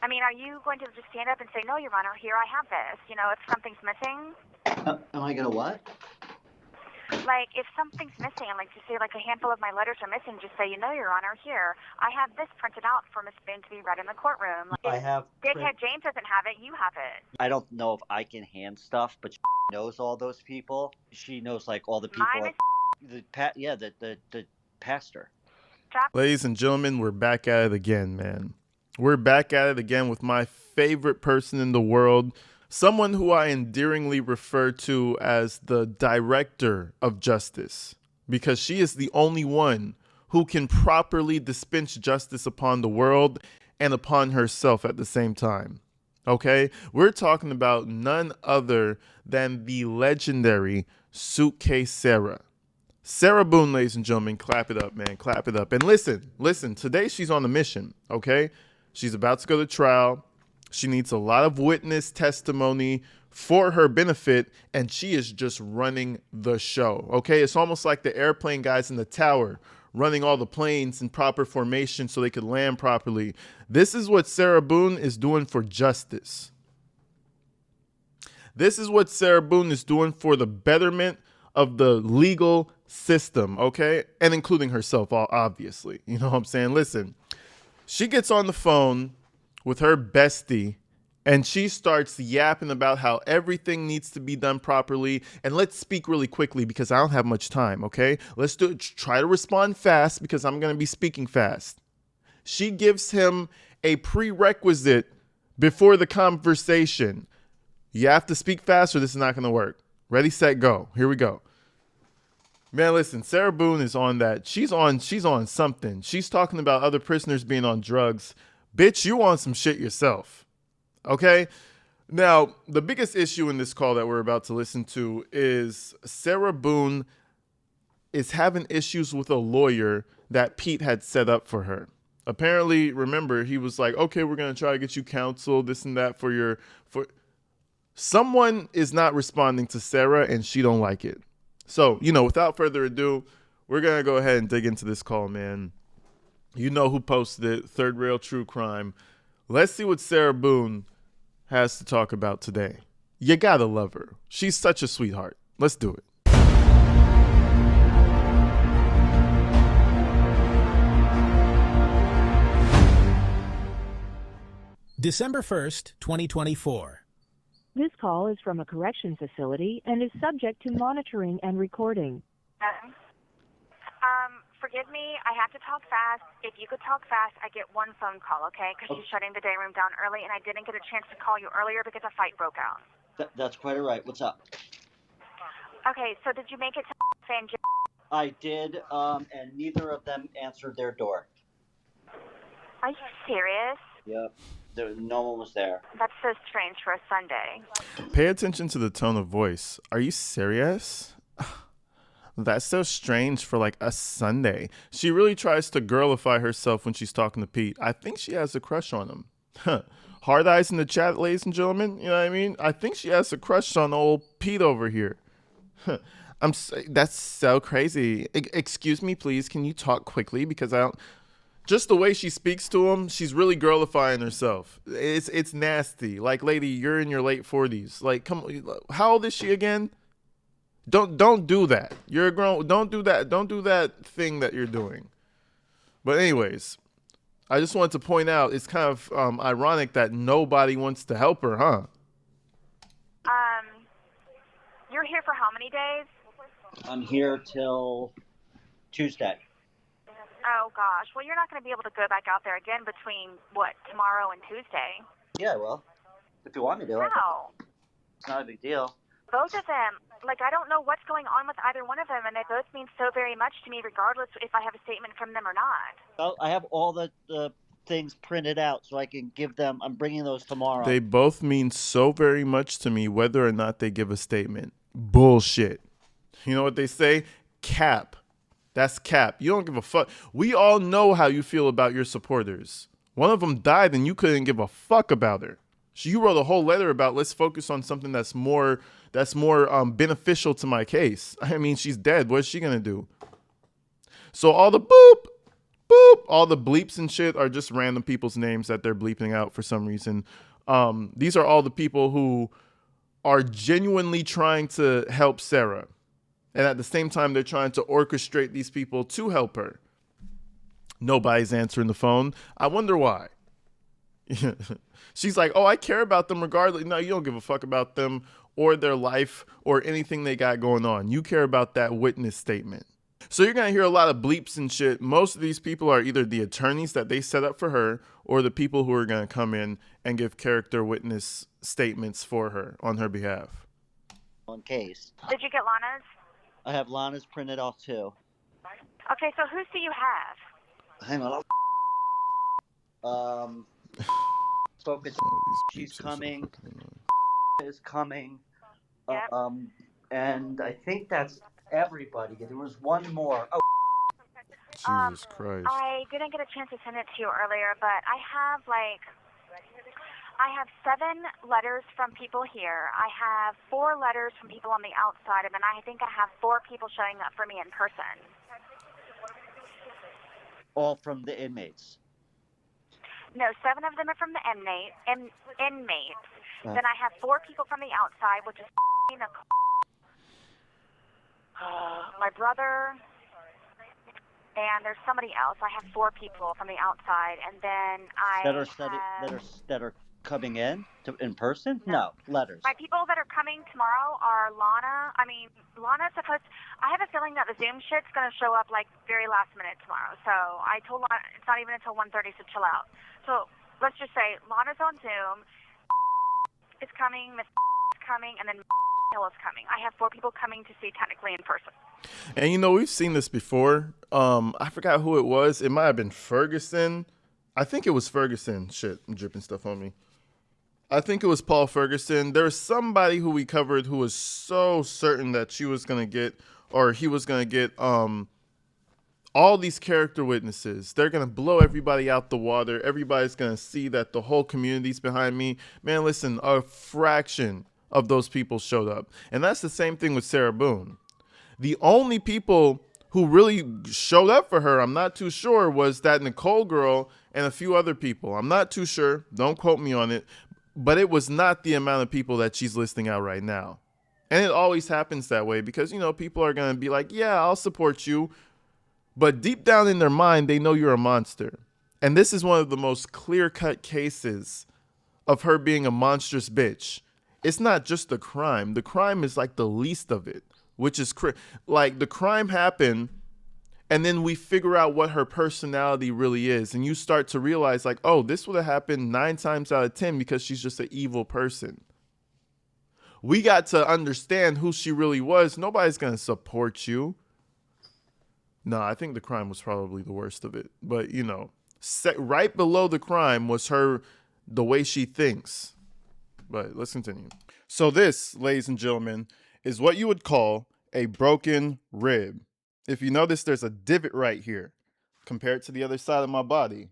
I mean, are you going to just stand up and say, no, Your Honor, here I have this? You know, if something's missing, Am I gonna what? like if something's missing, like just say like a handful of my letters are missing, just say, Your Honor, here, I have this printed out for Miss Boone to be read in the courtroom. Like, I have. Dickhead James doesn't have it, you have it. I don't know if I can hand stuff, but she knows all those people. She knows like all the people. Mine is The pastor. Ladies and gentlemen, we're back at it again, man. We're back at it again with my favorite person in the world, someone who I endearingly refer to as the director of justice, because she is the only one who can properly dispense justice upon the world and upon herself at the same time. Okay? We're talking about none other than the legendary Suitcase Sarah. Sarah Boone, ladies and gentlemen, clap it up, man, clap it up. And listen, today she's on a mission, okay? She's about to go to trial. She needs a lot of witness testimony for her benefit, and she is just running the show, okay? It's almost like the airplane guys in the tower running all the planes in proper formation so they could land properly. This is what Sarah Boone is doing for justice. This is what Sarah Boone is doing for the betterment of the legal system, okay? And including herself, obviously. You know what I'm saying? Listen, she gets on the phone with her bestie and she starts yapping about how everything needs to be done properly. And let's speak really quickly because I don't have much time, okay? Let's try to respond fast because I'm going to be speaking fast. She gives him a prerequisite before the conversation. You have to speak fast or this is not going to work. Ready, set, go. Here we go. Man, listen, Sarah Boone is on that. She's on something. She's talking about other prisoners being on drugs. Bitch, you on some shit yourself. Okay? Now, the biggest issue in this call that we're about to listen to is Sarah Boone is having issues with a lawyer that Pete had set up for her. Apparently, remember, he was like, okay, we're going to try to get you counsel, this and that for someone is not responding to Sarah and she don't like it. So, without further ado, we're going to go ahead and dig into this call, man. You know who posted it, Third Rail True Crime. Let's see what Sarah Boone has to talk about today. You got to love her. She's such a sweetheart. Let's do it. December 1st, 2024. This call is from a correction facility and is subject to monitoring and recording. Forgive me, I have to talk fast. If you could talk fast, I get one phone call, okay? Because she's shutting the day room down early, and I didn't get a chance to call you earlier because a fight broke out. That's quite all right. What's up? Okay, so did you make it to San Jose? I did, and neither of them answered their door. Are you serious? Yep. No one was there. That's so strange for a Sunday. Pay attention to the tone of voice. Are you serious? That's so strange for like a Sunday. She really tries to girlify herself when she's talking to Pete. I think she has a crush on him. Hard eyes in the chat, ladies and gentlemen. You know what I mean? I think she has a crush on old Pete over here. That's so crazy. Excuse me, please. Can you talk quickly? Because I don't... Just the way she speaks to him, she's really girlifying herself. It's nasty. Like, lady, you're in your late 40s. Like, come on. How old is she again? Don't do that. You're a grown. Don't do that. Don't do that thing that you're doing. But anyways, I just wanted to point out it's kind of ironic that nobody wants to help her, huh? You're here for how many days? I'm here till Tuesday. Oh, gosh. Well, you're not going to be able to go back out there again between, tomorrow and Tuesday? Yeah, well, if you want me to. No. It's not a big deal. Both of them. Like, I don't know what's going on with either one of them, and they both mean so very much to me, regardless if I have a statement from them or not. Well, I have all the things printed out, so I can give them. I'm bringing those tomorrow. They both mean so very much to me, whether or not they give a statement. Bullshit. You know what they say? Cap. That's cap. You don't give a fuck. We all know how you feel about your supporters. One of them died and you couldn't give a fuck about her. So you wrote a whole letter about let's focus on something that's more beneficial to my case. I mean, she's dead. What is she going to do? So all the boop, Boop. All the bleeps and shit are just random people's names that they're bleeping out for some reason. These are all the people who are genuinely trying to help Sarah. And at the same time, they're trying to orchestrate these people to help her. Nobody's answering the phone. I wonder why. She's like, oh, I care about them regardless. No, you don't give a fuck about them or their life or anything they got going on. You care about that witness statement. So you're going to hear a lot of bleeps and shit. Most of these people are either the attorneys that they set up for her or the people who are going to come in and give character witness statements for her on her behalf. In case. Did you get Lana's? I have Lana's printed off too. Okay, so who do you have? Hang on. Spoken to. Oh, She's coming. Is coming. Yep. And I think that's everybody. There was one more. Oh. Jesus Christ. I didn't get a chance to send it to you earlier, but I have 7 letters from people here. I have 4 letters from people on the outside, and then I think I have 4 people showing up for me in person. All from the inmates. No, 7 of them are from the inmates. Then I have 4 people from the outside, which is my brother, and there's somebody else. I have 4 people from the outside, and then that are coming in person. No, letters. My people that are coming tomorrow are Lana. Lana's supposed. I have a feeling that the Zoom shit's gonna show up like very last minute tomorrow. So I told Lana it's not even until 1:30, so chill out. So let's just say Lana's on Zoom. Is coming. Miss is coming, and then Hill is coming. I have 4 people coming to see technically in person. And you know, we've seen this before. I forgot who it was. It might have been Ferguson. I think it was Ferguson. Shit, I'm dripping stuff on me. I think it was Paul Ferguson. There was somebody who we covered who was so certain that she was gonna get, or he was gonna get, all these character witnesses. They're gonna blow everybody out the water. Everybody's gonna see that the whole community's behind me. Man, listen, a fraction of those people showed up, and that's the same thing with Sarah Boone. The only people who really showed up for her, I'm not too sure, was that Nicole girl and a few other people. I'm not too sure. Don't quote me on it. But it was not the amount of people that she's listing out right now. And it always happens that way because, you know, people are going to be like, yeah, I'll support you. But deep down in their mind, they know you're a monster. And this is one of the most clear-cut cases of her being a monstrous bitch. It's not just the crime. The crime is like the least of it, which is like the crime happened. And then we figure out what her personality really is. And you start to realize like, oh, this would have happened 9 times out of 10 because she's just an evil person. We got to understand who she really was. Nobody's going to support you. No, I think the crime was probably the worst of it. But, you know, right below the crime was the way she thinks. But let's continue. So this, ladies and gentlemen, is what you would call a broken rib. If you notice, there's a divot right here compared to the other side of my body.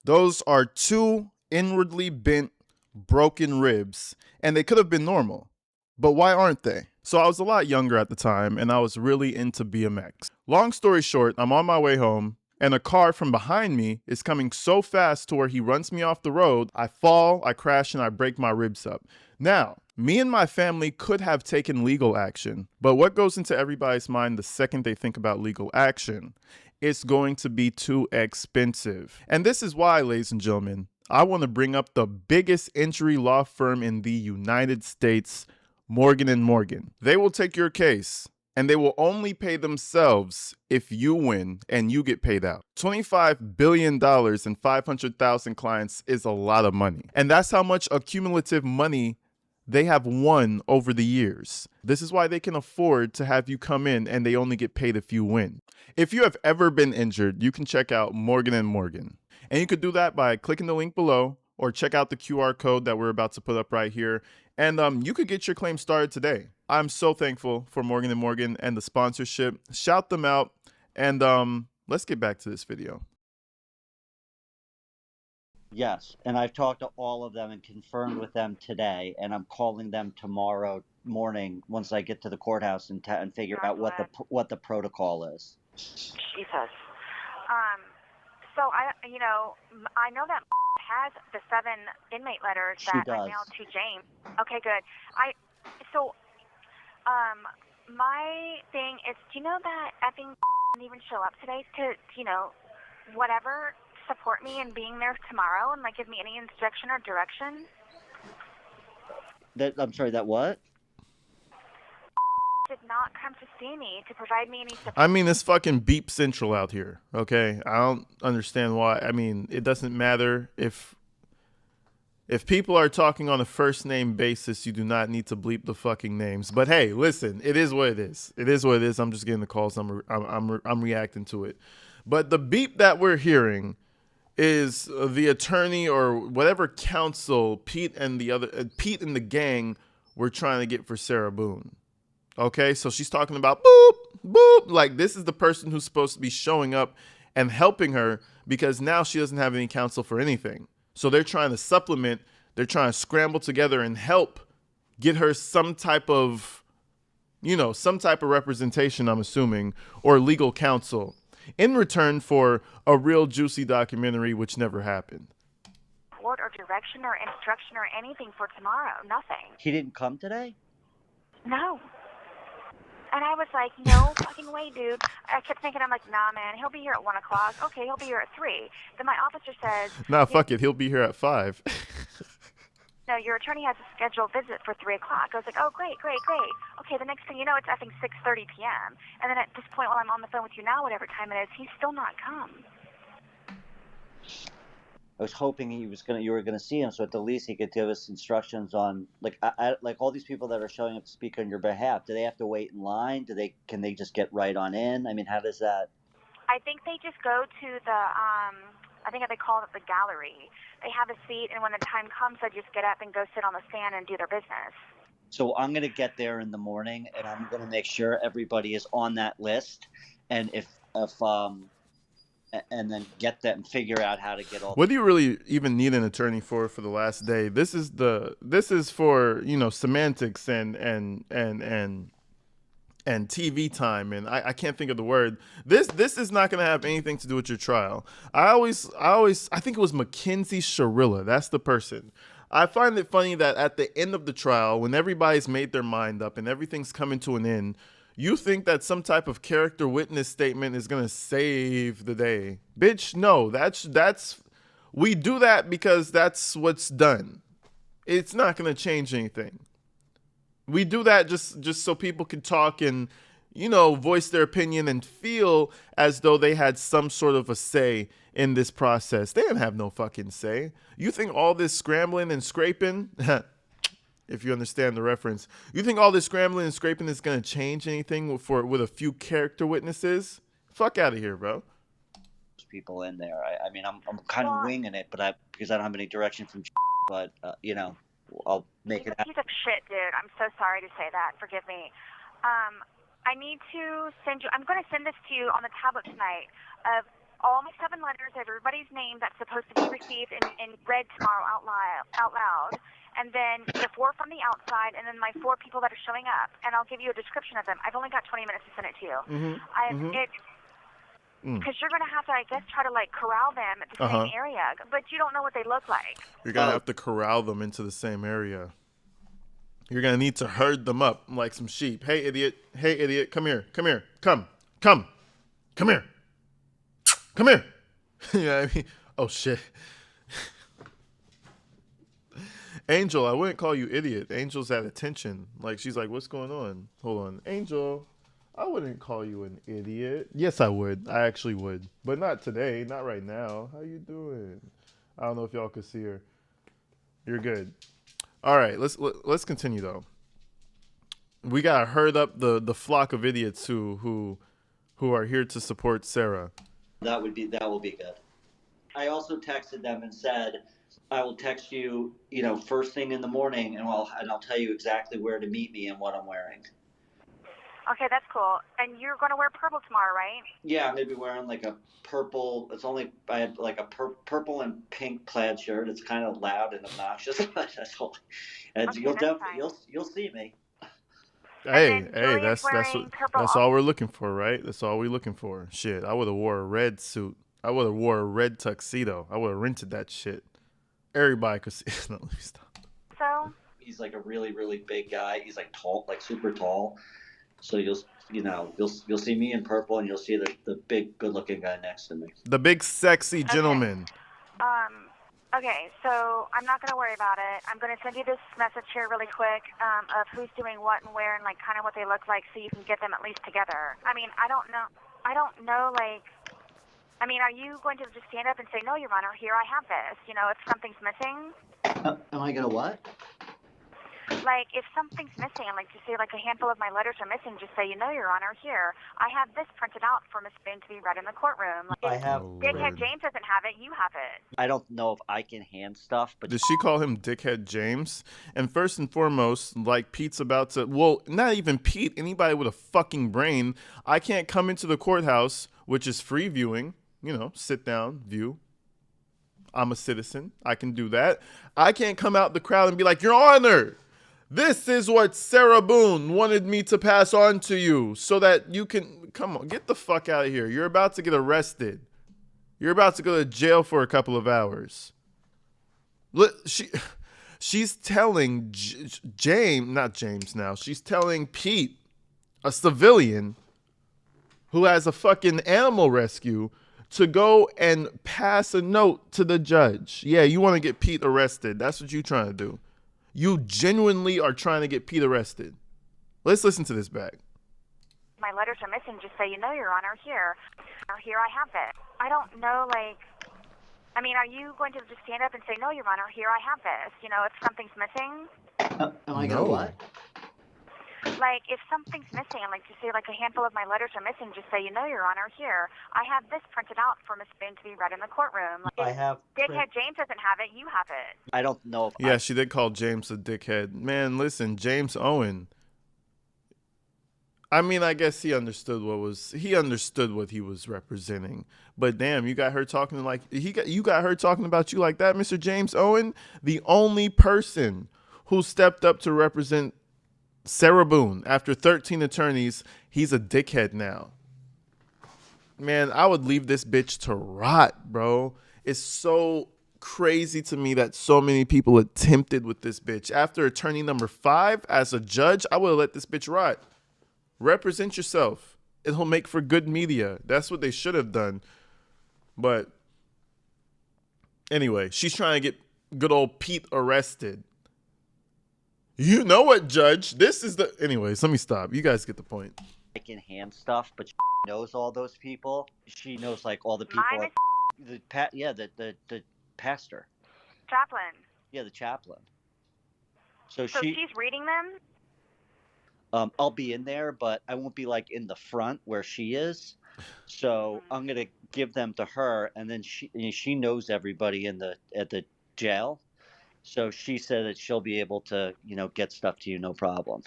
Those are 2 inwardly bent, broken ribs, and they could have been normal. But why aren't they? So I was a lot younger at the time, and I was really into BMX. Long story short, I'm on my way home, and a car from behind me is coming so fast to where he runs me off the road. I fall, I crash, and I break my ribs up. Now, me and my family could have taken legal action, but what goes into everybody's mind the second they think about legal action? It's going to be too expensive. And this is why, ladies and gentlemen, I want to bring up the biggest injury law firm in the United States, Morgan & Morgan. They will take your case, and they will only pay themselves if you win and you get paid out. $25 billion and 500,000 clients is a lot of money. And that's how much accumulative money they have won over the years. This is why they can afford to have you come in and they only get paid if you win. If you have ever been injured, you can check out Morgan & Morgan. And you could do that by clicking the link below or check out the QR code that we're about to put up right here. And you could get your claim started today. I'm so thankful for Morgan & Morgan and the sponsorship. Shout them out. And let's get back to this video. Yes, and I've talked to all of them and confirmed with them today, and I'm calling them tomorrow morning once I get to the courthouse and figure out what the protocol is. Jesus. So I know that has the 7 inmate letters She that I does. mailed to James. Okay, good. So my thing is, do you know that effing didn't even show up today to whatever, support me in being there tomorrow and like give me any instruction or direction? I'm sorry, that what? Did not come to see me to provide me any support. I mean, it's fucking beep central out here. Okay, I don't understand why. I mean, it doesn't matter if people are talking on a first name basis, you do not need to bleep the fucking names. But hey, listen, it is what it is. It is what it is. I'm just getting the calls. I'm reacting to it. But the beep that we're hearing is the attorney or whatever counsel Pete and the gang were trying to get for Sarah Boone. Okay, so she's talking about boop, boop. Like, this is the person who's supposed to be showing up and helping her because now she doesn't have any counsel for anything. So they're trying to supplement, they're trying to scramble together and help get her some type of, some type of representation, I'm assuming, or legal counsel in return for a real juicy documentary, which never happened. Support or direction or instruction or anything for tomorrow. Nothing. He didn't come today? No. And I was like, no fucking way, dude. I kept thinking, I'm like, nah, man, he'll be here at 1 o'clock. Okay, he'll be here at 3. Then my officer says, Nah, fuck it. He'll be here at 5. no, your attorney has a scheduled visit for 3 o'clock. I was like, oh, great. Okay, the next thing you know, it's effing 6:30 p.m. And then at this point, while I'm on the phone with you now, whatever time it is, he's still not come. I was hoping you were gonna see him, so at the least he could give us instructions on like all these people that are showing up to speak on your behalf. Do they have to wait in line? Can they just get right on in? I mean, how does that? I think they just go to the I think they call it the gallery. They have a seat, and when the time comes, they just get up and go sit on the stand and do their business. So I'm gonna get there in the morning, and I'm gonna make sure everybody is on that list, and if and then get that and figure out how to get all. What do you really even need an attorney for the last day? This is for semantics and TV time, and I can't think of the word. This is not going to have anything to do with your trial. I think it was Mackenzie Sharilla. That's the person. I find it funny that at the end of the trial, when everybody's made their mind up and everything's coming to an end, you think that some type of character witness statement is gonna save the day. Bitch, no. That's we do that because that's what's done. It's not gonna change anything. We do that just so people can talk and voice their opinion and feel as though they had some sort of a say in this process. They didn't have no fucking say. You think all this scrambling and scraping if you understand the reference, you think all this scrambling and scraping is going to change anything with a few character witnesses? Fuck out of here, bro. People in there. I mean, I'm kind of winging it, but because I don't have any direction from. But I'll make it happen. He's a piece of shit, dude. I'm so sorry to say that. Forgive me. I need to send you. I'm going to send this to you on the tablet tonight of all my 7 letters, everybody's name that's supposed to be received and read tomorrow out loud. And then the 4 from the outside, and then my 4 people that are showing up. And I'll give you a description of them. I've only got 20 minutes to send it to you. Because you're going to have to, I guess, try to, corral them at the same area. But you don't know what they look like. You're going to have to corral them into the same area. You're going to need to herd them up like some sheep. Hey, idiot. Come here. Come here. Come here. Come here. You know what I mean? Oh, shit. Angel, I wouldn't call you idiot. Angel's at attention. Like, she's like, what's going on? Hold on. Angel, I wouldn't call you an idiot. Yes, I would. I actually would. But not today. Not right now. How you doing? I don't know if y'all could see her. You're good. All right, let's continue, though. We got to herd up the flock of idiots who are here to support Sarah. That will be good. I also texted them and said, I will text you, first thing in the morning, and I'll tell you exactly where to meet me and what I'm wearing. Okay, that's cool. And you're going to wear purple tomorrow, right? Yeah, I'm going to be wearing like a purple. I had like a purple and pink plaid shirt. It's kind of loud and obnoxious, but that's all. And okay, you'll see me. Hey, then hey, Julian's that's wearing purple. that's all we're looking for, right? That's all we're looking for. Shit, I would have wore a red suit. I would have wore a red tuxedo. I would have rented that shit. Everybody could see. No, let me stop. So He's like a really, really big guy. He's like tall, like super tall. So you'll see me in purple, and you'll see the big, good-looking guy next to me. The big sexy okay. gentleman. Okay, so I'm not going to worry about it. I'm going to send you this message here really quick of who's doing what and where and like kind of what they look like so you can get them at least together. I mean, I don't know, like, I mean, are you going to just stand up and say, no, Your Honor, here I have this? You know, if something's missing? Am I gonna what? Like, if something's missing, like, just say, like, a handful of my letters are missing, just say, you know, Your Honor, here, I have this printed out for Miss Boone to be read in the courtroom. Like, I have. Dickhead James doesn't have it, you have it. I don't know if I can hand stuff, but Did she call him Dickhead James? And first and foremost, like Pete's about to, well, not even Pete, anybody with a fucking brain, I can't come into the courthouse, which is free viewing, sit down, view. I'm a citizen. I can do that. I can't come out the crowd and be like, Your Honor, this is what Sarah Boone wanted me to pass on to you so that you can, come on, get the fuck out of here. You're about to get arrested. You're about to go to jail for a couple of hours. She's telling she's telling Pete, a civilian who has a fucking animal rescue, to go and pass a note to the judge. Yeah, you want to get Pete arrested. That's what you're trying to do. You genuinely are trying to get Pete arrested. Let's listen to this back. My letters are missing, just say, you know, Your Honor, here I have it. I don't know, like, I mean, are you going to just stand up and say, no, Your Honor, here I have this? You know, if something's missing? Am I gonna what? Like, if something's missing, like, just say, like, a handful of my letters are missing, just say, you know, Your Honor, here, I have this printed out for Miss Boone to be read in the courtroom. Like, I have. Dickhead James doesn't have it, you have it. I don't know if Yeah, she did call James a dickhead. Man, listen, James Owen. I mean, I guess he understood what he was representing. But damn, you got her talking you got her talking about you like that, Mr. James Owen, the only person who stepped up to represent Sarah Boone. After 13 attorneys, he's a dickhead now. Man, I would leave this bitch to rot, bro. It's so crazy to me that so many people attempted with this bitch. After attorney number 5, as a judge, I would have let this bitch rot. Represent yourself. It'll make for good media. That's what they should have done. But anyway, she's trying to get good old Pete arrested. You know what, Judge? This is the... Anyways, let me stop. You guys get the point. I can hand stuff, but she knows all those people. She knows like all the people. Mine is The pastor. Chaplain. Yeah, the chaplain. So she's reading them? I'll be in there, but I won't be like in the front where she is. So I'm gonna give them to her, and then she knows everybody at the jail. So she said that she'll be able to, get stuff to you, no problem.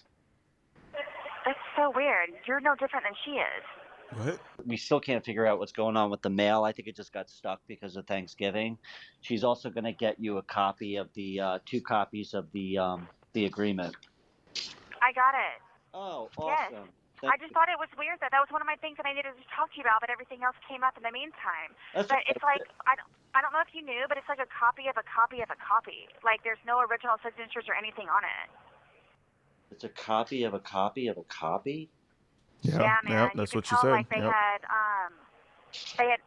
That's so weird. You're no different than she is. What? We still can't figure out what's going on with the mail. I think it just got stuck because of Thanksgiving. She's also going to get you a copy of the 2 copies of the agreement. I got it. Oh, yes. awesome. I just thought it was weird that was one of my things that I needed to talk to you about, but everything else came up in the meantime. But it's like, I don't know if you knew, but it's like a copy of a copy of a copy. Like, there's no original signatures or anything on it. It's a copy of a copy of a copy? Yeah, man. That's you what she tell, said. Like, they had,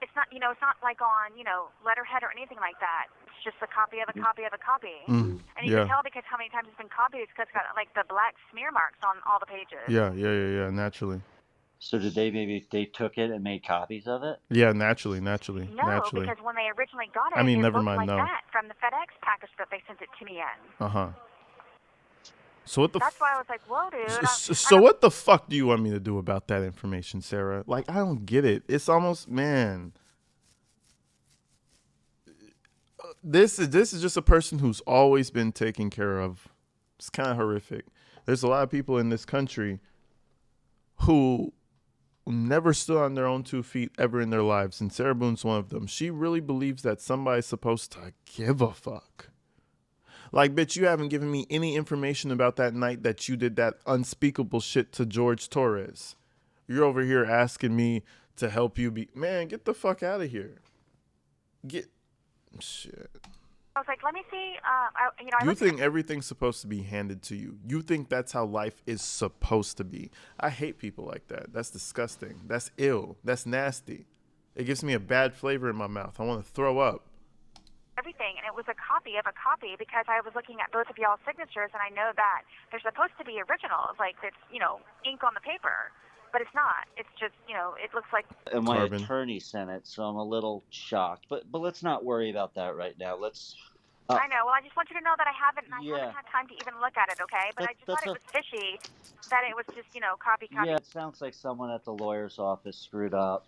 it's not, it's not like on, letterhead or anything like that. It's just a copy of a copy of a copy. And you can tell because how many times it's been copied, it's because it's got, like, the black smear marks on all the pages. Yeah, naturally. So did they took it and made copies of it? Yeah, naturally. No, because when they originally got it, it looked like that from the FedEx package that they sent it to me in. Uh-huh. So what the That's why I was like, whoa, dude. So what the fuck do you want me to do about that information, Sarah? Like, I don't get it. It's almost, man. This is just a person who's always been taken care of. It's kind of horrific. There's a lot of people in this country who never stood on their own 2 feet ever in their lives, and Sarah Boone's one of them. She really believes that somebody's supposed to give a fuck. Like, bitch, you haven't given me any information about that night that you did that unspeakable shit to George Torres. You're over here asking me to help you be... Man, get the fuck out of here. Get... Shit. I was like, let me see. You think everything's supposed to be handed to you. You think that's how life is supposed to be. I hate people like that. That's disgusting. That's ill. That's nasty. It gives me a bad flavor in my mouth. I want to throw up. Everything, and it was a copy of a copy because I was looking at both of y'all's signatures, and I know that they're supposed to be originals, like it's ink on the paper, but it's not. It's just it looks like. And my Carbon. attorney sent it, so I'm a little shocked. But let's not worry about that right now. Let's. I know. Well, I just want you to know that I haven't had time to even look at it. Okay, but I just thought it was fishy that it was just copy. Yeah, it sounds like someone at the lawyer's office screwed up.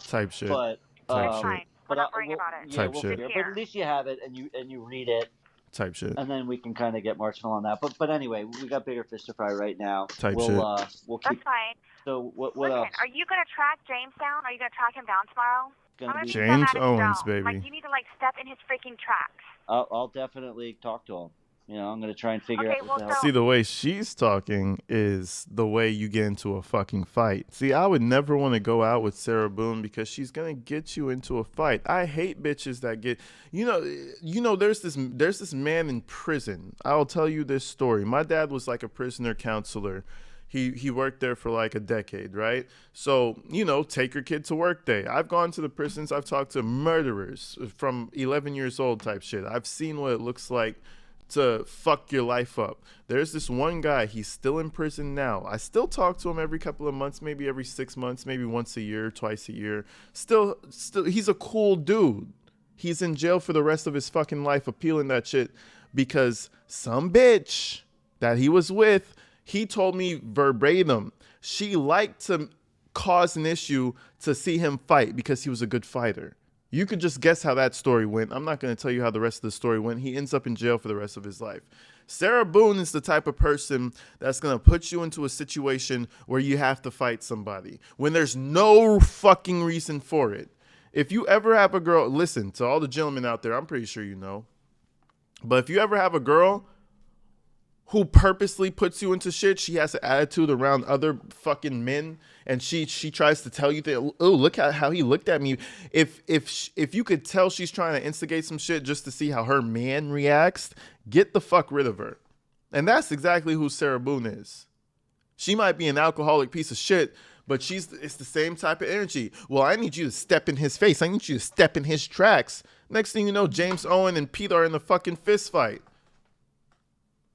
Type shit. But fine. We're not worrying about it. Yeah, Type shit. But at least you have it and you read it. Type shit. And then we can kind of get marching on that. But anyway, we got bigger fish to fry right now. Type shit. We'll keep. That's fine. So what Listen, else? are you gonna track James down? Are you gonna track him down tomorrow? Gonna be James Owens, baby. Like you need to step in his freaking tracks. I'll definitely talk to him. I'm going to try and figure out what the hell. See, the way she's talking is the way you get into a fucking fight. See, I would never want to go out with Sarah Boone because she's going to get you into a fight. I hate bitches that get, there's this man in prison. I'll tell you this story. My dad was like a prisoner counselor. He worked there for like a decade, right? So, take your kid to work day. I've gone to the prisons. I've talked to murderers from 11 years old type shit. I've seen what it looks like to fuck your life up. There's this one guy, he's still in prison now. I still talk to him every couple of months, maybe every 6 months, maybe once a year, twice a year. Still, he's a cool dude. He's in jail for the rest of his fucking life appealing that shit because some bitch that he was with, he told me verbatim, she liked to cause an issue to see him fight because he was a good fighter. You could just guess how that story went. I'm not going to tell you how the rest of the story went. He ends up in jail for the rest of his life. Sarah Boone is the type of person that's going to put you into a situation where you have to fight somebody when there's no fucking reason for it. If you ever have a girl, listen to all the gentlemen out there, I'm pretty sure you know. But if you ever have a girl who purposely puts you into shit, she has an attitude around other fucking men, and she tries to tell you that, oh, look at how he looked at me. If you could tell she's trying to instigate some shit just to see how her man reacts, get the fuck rid of her. And that's exactly who Sarah Boone is. She might be an alcoholic piece of shit, but it's the same type of energy. Well, I need you to step in his face. I need you to step in his tracks. Next thing you know, James Owen and Pete are in the fucking fist fight.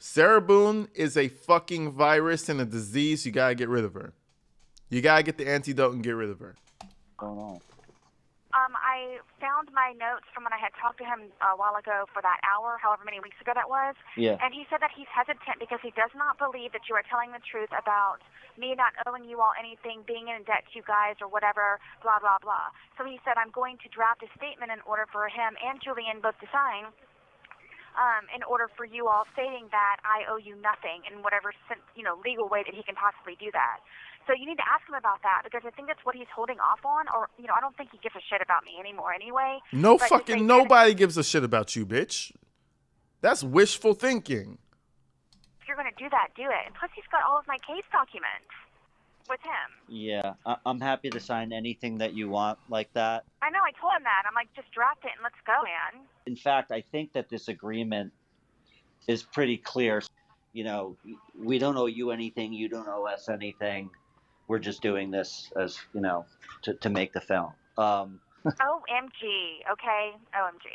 Sarah Boone is a fucking virus and a disease. You gotta get rid of her. You gotta get the antidote and get rid of her. Oh, no. I found my notes from when I had talked to him a while ago for that hour, however many weeks ago that was. Yeah. And he said that he's hesitant because he does not believe that you are telling the truth about me not owing you all anything, being in debt to you guys or whatever, blah, blah, blah. So he said, I'm going to draft a statement in order for him and Julian both to sign. In order for you all stating that I owe you nothing in whatever legal way that he can possibly do that. So you need to ask him about that because I think that's what he's holding off on. Or I don't think he gives a shit about me anymore anyway. No fucking nobody gives a shit about you, bitch. That's wishful thinking. If you're gonna do that, do it. And plus, he's got all of my case documents with him. Yeah, I'm happy to sign anything that you want like that. I know. I told him that. I'm like, just draft it and let's go, man. In fact, I think that this agreement is pretty clear. We don't owe you anything. You don't owe us anything. We're just doing this as, to make the film. OMG, okay? OMG.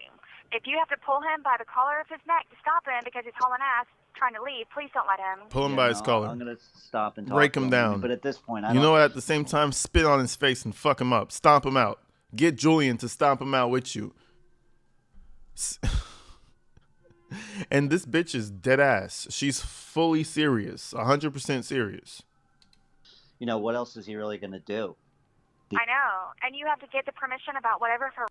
If you have to pull him by the collar of his neck to stop him because he's hauling ass trying to leave, please don't let him. Pull him by his collar. I'm going to stop and talk Break to him down. But at this point, you know what? At the same time, spit on his face and fuck him up. Stomp him out. Get Julian to stomp him out with you. And this bitch is dead ass. She's fully serious. 100% serious. What else is he really going to do? I know. And you have to get the permission about whatever for.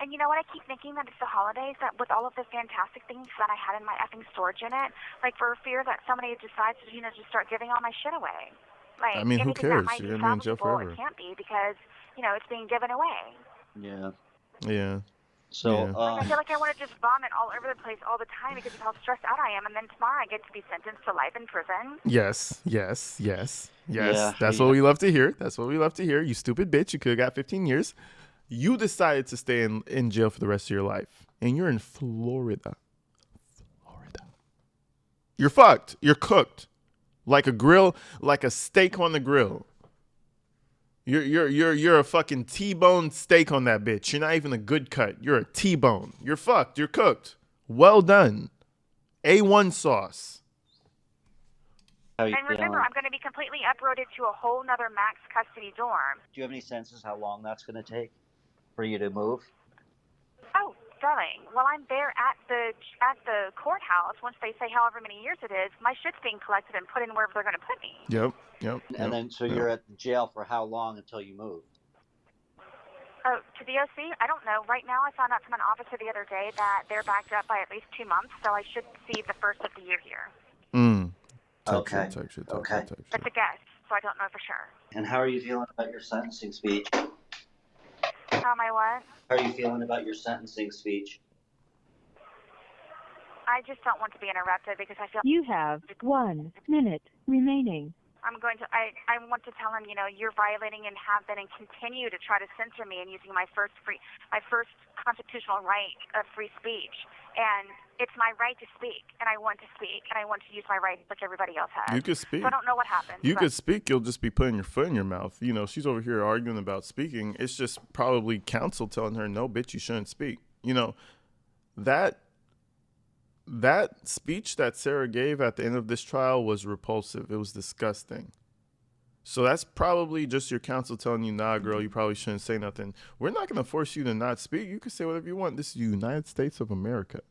And you know what? I keep thinking that it's the holidays, that with all of the fantastic things that I had in my effing storage unit, like for fear that somebody decides to, just start giving all my shit away. Like, I mean, who cares? You're going to be in jail forever. It can't be because, it's being given away. Yeah. Yeah. So, Yeah. I feel like I want to just vomit all over the place all the time because of how stressed out I am, and then tomorrow I get to be sentenced to life in prison. Yes. Yeah, That's yeah. what we love to hear. That's what we love to hear. You stupid bitch. You could have got 15 years. You decided to stay in jail for the rest of your life. And you're in Florida. You're fucked. You're cooked. Like a grill, like a steak on the grill. You're a fucking T-bone steak on that bitch. You're not even a good cut. You're a T-bone. You're fucked. You're cooked. Well done. A1 sauce. How you And remember, feeling? I'm going to be completely uprooted to a whole nother max custody dorm. Do you have any senses how long that's going to take for you to move? Oh, darling. While I'm there at the courthouse, once they say however many years it is, my shit's being collected and put in wherever they're going to put me. Yep. And then, so you're at the jail for how long until you move? Oh, to the OC? I don't know. Right now, I found out from an officer the other day that they're backed up by at least 2 months, so I should see the first of the year here. Okay. Type shit. It's a guess, so I don't know for sure. And how are you feeling about your sentencing speech? How am I what? How are you feeling about your sentencing speech? I just don't want to be interrupted because I feel You have 1 minute remaining. I'm going to. I want to tell him, you're violating and have been and continue to try to censor me and using my first constitutional right of free speech. And it's my right to speak, and I want to speak, and I want to use my rights like everybody else has. You could speak. So I don't know what happens. You could speak. You'll just be putting your foot in your mouth. She's over here arguing about speaking. It's just probably counsel telling her, no, bitch, you shouldn't speak. That speech that Sarah gave at the end of this trial was repulsive. It was disgusting. So that's probably just your counsel telling you, nah, girl, you probably shouldn't say nothing. We're not going to force you to not speak. You can say whatever you want. This is the United States of America.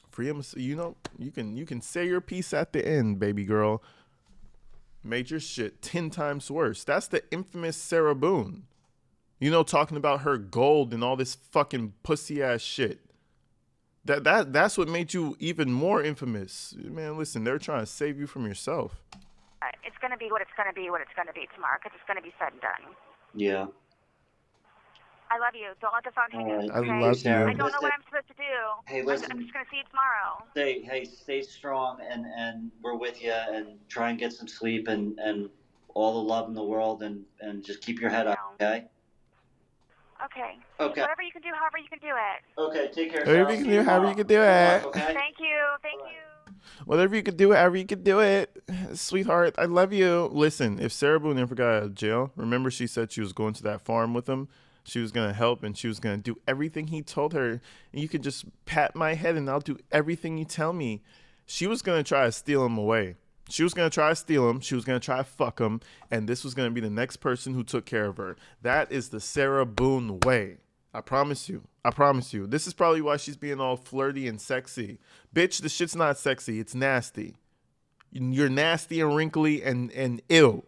Freedom, you can say your piece at the end, baby girl. Made your shit 10 times worse. That's the infamous Sarah Boone. Talking about her gold and all this fucking pussy ass shit. That's what made you even more infamous. Man, listen, they're trying to save you from yourself. It's going to be what it's going to be tomorrow because it's going to be said and done. Yeah. I love you. Don't let the phone hang up. I Okay? love you. I don't know what I'm supposed to do. Hey, listen. I'm just going to see you tomorrow. Stay strong, and we're with you, and try and get some sleep, and all the love in the world, and just keep your head up, okay? Okay. Okay. Whatever you can do, however you can do it. Okay, take care, Whatever Sarah. you can do, however you can do it. Okay? Thank you. Whatever you can do, however you can do it. Sweetheart, I love you. Listen, if Sarah Boone ever got out of jail, remember she said she was going to that farm with him? She was going to help, and she was going to do everything he told her. And you can just pat my head, and I'll do everything you tell me. She was going to try to steal him away. She was going to try to steal him. She was going to try to fuck him. And this was going to be the next person who took care of her. That is the Sarah Boone way. I promise you. This is probably why she's being all flirty and sexy. Bitch, this shit's not sexy. It's nasty. You're nasty and wrinkly and ill.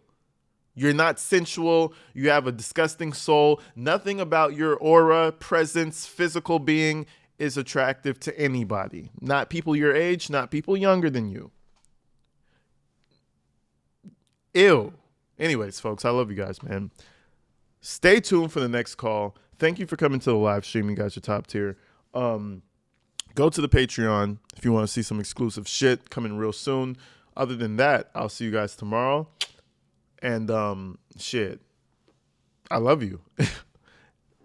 You're not sensual. You have a disgusting soul. Nothing about your aura, presence, physical being is attractive to anybody. Not people your age, not people younger than you. Ew. Anyways, folks, I love you guys, man. Stay tuned for the next call. Thank you for coming to the live stream. You guys are top tier. Go to the Patreon if you want to see some exclusive shit coming real soon. Other than that, I'll see you guys tomorrow. And shit, I love you.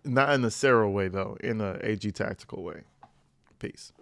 Not in a Sarah way, though. In a AG tactical way. Peace.